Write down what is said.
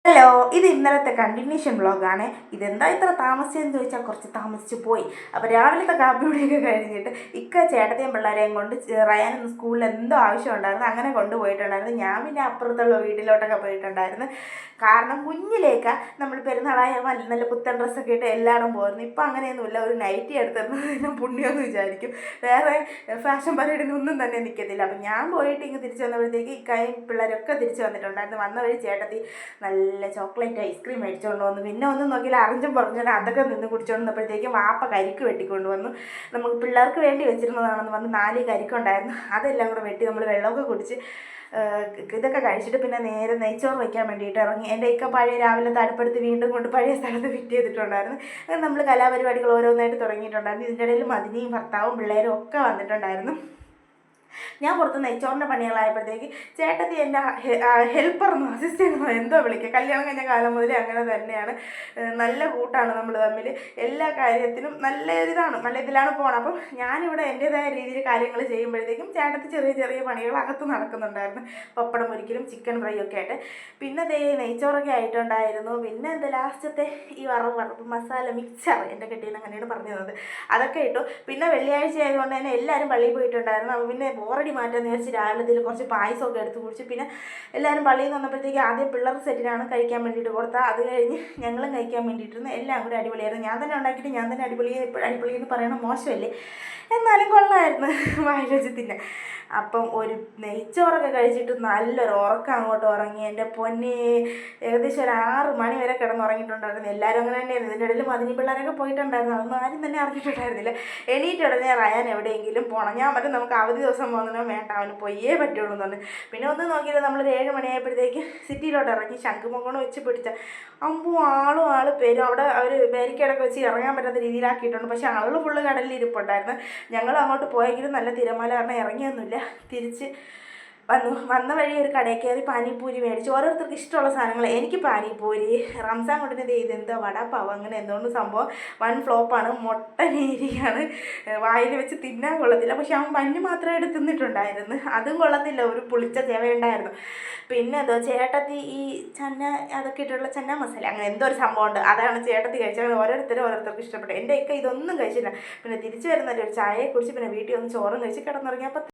Hello, ഇത് ഇന്നലത്തെ continuation വ്ളോഗാണ്. ഇതെന്താ ഇത്ര താമസിച്ചെന്ന് ചോദിച്ചാൽ കുറച്ച് താമസിച്ച് പോയി. അപ്പോൾ രാവിലത്തെ കാപ്പിയുടെയൊക്കെ കഴിഞ്ഞിട്ട് ചേട്ടത്തെയും പിള്ളേരെയും കൊണ്ട് റയാനൊന്ന് സ്കൂളിൽ എന്തോ ആവശ്യം ഉണ്ടായിരുന്നു, അങ്ങനെ കൊണ്ടുപോയിട്ടുണ്ടായിരുന്നു. ഞാൻ പിന്നെ അപ്പുറത്തുള്ള വീട്ടിലോട്ടൊക്കെ പോയിട്ടുണ്ടായിരുന്നു. കാരണം കുഞ്ഞിലേക്ക് നമ്മൾ പെരുന്നാളായ നല്ല പുത്തൻ ഡ്രസ്സൊക്കെ ഇട്ട് എല്ലായിടും പോയിരുന്നു. ഇപ്പം അങ്ങനെയൊന്നുമില്ല. ഒരു നൈറ്റി എടുത്തിരുന്നതിനും പുണ്യമെന്ന് വിചാരിക്കും. വേറെ ഫാഷൻ പരേഡിനൊന്നും തന്നെ നിൽക്കത്തില്ല. അപ്പം ഞാൻ പോയിട്ട് ഇങ്ങ് തിരിച്ച് വന്നപ്പോഴത്തേക്ക് ഇക്കായും പിള്ളേരൊക്കെ തിരിച്ച് വന്നിട്ടുണ്ടായിരുന്നു. വന്ന വഴി ചേട്ടത്തി നല്ല ചോക്ലേറ്റ് ഐസ്ക്രീം മേടിച്ചുകൊണ്ട് വന്നു. പിന്നെ ഒന്നും നോക്കിയില്ല, അറിഞ്ഞും പറഞ്ഞാൽ അതൊക്കെ നിന്ന് കുടിച്ചുകൊണ്ട് വന്നപ്പോഴത്തേക്കും വാപ്പ കരിക്ക് വെട്ടിക്കൊണ്ട് വന്നു. നമുക്ക് പിള്ളേർക്ക് വേണ്ടി വെച്ചിരുന്നതാണെന്ന് പറഞ്ഞ് 4 കരിക്കുണ്ടായിരുന്നു. അതെല്ലാം കൂടെ വെട്ടി നമ്മൾ വെള്ളമൊക്കെ കുടിച്ച് ഇതൊക്കെ കഴിച്ചിട്ട് പിന്നെ നേരെ നെയ്ച്ചോറ് വയ്ക്കാൻ വേണ്ടിയിട്ട് ഇറങ്ങി. എൻ്റെ ഇക്ക പഴയ രാവിലത്തെ അടുപ്പെടുത്ത് വീണ്ടും കൊണ്ട് പഴയ സ്ഥലത്ത് ഫിറ്റ് ചെയ്തിട്ടുണ്ടായിരുന്നു. അങ്ങനെ നമ്മൾ കലാപരിപാടികൾ ഓരോന്നായിട്ട് തുടങ്ങിയിട്ടുണ്ടായിരുന്നു. ഇതിൻ്റെ ഇടയിൽ മദിനിയും ഭർത്താവും പിള്ളേരും ഒക്കെ വന്നിട്ടുണ്ടായിരുന്നു. ഞാൻ പുറത്ത് നെയ്ച്ചോറിൻ്റെ പണികളായപ്പോഴത്തേക്ക് ചേട്ടത്തി എൻ്റെ ഹെൽപ്പറെന്നോ അസിസ്റ്റൻ്റെന്നോ എന്തോ വിളിക്കുക. കല്യാണം കഴിഞ്ഞ കാലം മുതലേ അങ്ങനെ തന്നെയാണ്. നല്ല കൂട്ടാണ് നമ്മൾ തമ്മിൽ. എല്ലാ കാര്യത്തിനും നല്ല ഇതിലാണ് പോകണം. അപ്പം ഞാനിവിടെ എൻ്റേതായ രീതിയിൽ കാര്യങ്ങൾ ചെയ്യുമ്പോഴത്തേക്കും ചേട്ടത്തി ചെറിയ ചെറിയ പണികൾ അകത്ത് നടക്കുന്നുണ്ടായിരുന്നു. പപ്പടം പൊരിക്കലും ചിക്കൻ ഫ്രൈ ഒക്കെ ആയിട്ട്. പിന്നെ നെയ്ച്ചോറൊക്കെ ആയിട്ടുണ്ടായിരുന്നു. പിന്നെ ലാസ്റ്റത്തെ ഈ വറവ് മസാല മിക്സർ എൻ്റെ കെട്ടിയിൽ അങ്ങനെയാണ് പറഞ്ഞു തന്നത്, അതൊക്കെ ഇട്ടു. പിന്നെ വെള്ളിയാഴ്ച ആയതുകൊണ്ട് തന്നെ എല്ലാവരും പള്ളിയിൽ പോയിട്ടുണ്ടായിരുന്നു. അപ്പോൾ പിന്നെ ബോറടി മാറ്റാൻ വിചാരിച്ച് രാവിലത്തിൽ കുറച്ച് പായസമൊക്കെ എടുത്ത് കുടിച്ച് പിന്നെ എല്ലാവരും പള്ളിയിൽ നിന്ന് വന്നപ്പോഴത്തേക്ക് ആദ്യം പിള്ളേർ സെറ്റിനാണ് കഴിക്കാൻ വേണ്ടിയിട്ട് കൊടുത്താൽ. അത് കഴിഞ്ഞ് ഞങ്ങളും കഴിക്കാൻ വേണ്ടിയിട്ടിരുന്നു. എല്ലാം കൂടി അടിപൊളിയായിരുന്നു. ഞാൻ തന്നെ ഉണ്ടാക്കിയിട്ട് ഞാൻ തന്നെ അടിപൊളി എന്ന് പറയണം, മോശമല്ലേ? എന്നാലും കൊള്ളായിരുന്നു വായിൽ വെച്ച് തിന്നാൻ. അപ്പം ഒരു നെയ്ച്ചോറൊക്കെ കഴിച്ചിട്ട് നല്ലൊരു ഉറക്കം അങ്ങോട്ട് ഉറങ്ങി. എൻ്റെ പൊന്നെ, ഏകദേശം ഒരു 6 മണി വരെ കിടന്നുറങ്ങിയിട്ടുണ്ടായിരുന്നു. എല്ലാവരും അങ്ങനെ തന്നെയായിരുന്നു. ഇതിൻ്റെ ഇടയിൽ മദിനി പിള്ളേരൊക്കെ പോയിട്ടുണ്ടായിരുന്നു. അതൊന്നും ആരും തന്നെ അറിഞ്ഞിട്ടുണ്ടായിരുന്നില്ല. എണീറ്റ് ഉടനെ റയാൻ എവിടെയെങ്കിലും പോകണം. ഞാൻ പറ്റും നമുക്ക് അവധി ദിവസം പോകുന്നതിനോ വേണ്ട, അവന് പോയേ പറ്റുള്ളൂ എന്ന് പറഞ്ഞു. പിന്നെ ഒന്നും നോക്കിയിട്ട് നമ്മളൊരു 7 മണിയായപ്പോഴത്തേക്ക് സിറ്റിയിലോട്ട് ഇറങ്ങി. ശംഖുമുഖം വെച്ച് പിടിച്ച ആള് പേരും അവിടെ അവർ ബാരിക്കേഡൊക്കെ വെച്ച് ഇറങ്ങാൻ പറ്റാത്ത രീതിയിലാക്കിയിട്ടുണ്ട്. പക്ഷേ ആളുകൾ ഫുള്ള് കടലിൽ ഇരിപ്പുണ്ടായിരുന്നു. ഞങ്ങൾ അങ്ങോട്ട് പോയെങ്കിലും നല്ല തിരമാല കാരണം ഇറങ്ങിയൊന്നുമില്ല. തിരിച്ച് വന്ന വഴി ഒരു കടയിൽ കയറി പാനിപ്പൂരി മേടിച്ചു. ഓരോരുത്തർക്ക് ഇഷ്ടമുള്ള സാധനങ്ങൾ. എനിക്ക് പാനിപ്പൂരി, റംസാൻ കൊണ്ടിൻ്റെ ഇതെന്തോ വടാപ്പാവ്, അങ്ങനെ എന്തുകൊണ്ട് സംഭവം വൺ ഫ്ലോപ്പാണ്. മൊട്ടനേരിയാണ്, വായിൽ വെച്ച് തിന്നാൻ കൊള്ളത്തില്ല. പക്ഷെ അവൻ പഞ്ഞ് മാത്രമായിട്ട് തിന്നിട്ടുണ്ടായിരുന്നു, അതും കൊള്ളത്തില്ല, ഒരു പുളിച്ച ചെവയുണ്ടായിരുന്നു. പിന്നെ എന്തോ ചേട്ടത്തി ഈ ചന്ന അതൊക്കെ ഇട്ടുള്ള ചന്ന മസാല അങ്ങനെ എന്തോ ഒരു സംഭവമുണ്ട്, അതാണ് ചേട്ടത്തി കഴിച്ചത്. അങ്ങനെ ഓരോരുത്തർക്ക് ഇഷ്ടപ്പെട്ടു. എൻ്റെ ഇക്ക ഇതൊന്നും കഴിച്ചില്ല. പിന്നെ തിരിച്ചു വരുന്നവർ ഒരു ചായയെ കുടിച്ച് പിന്നെ വീട്ടിൽ വന്ന് ചോറും കഴിച്ച് കിടന്നുറങ്ങിയപ്പോൾ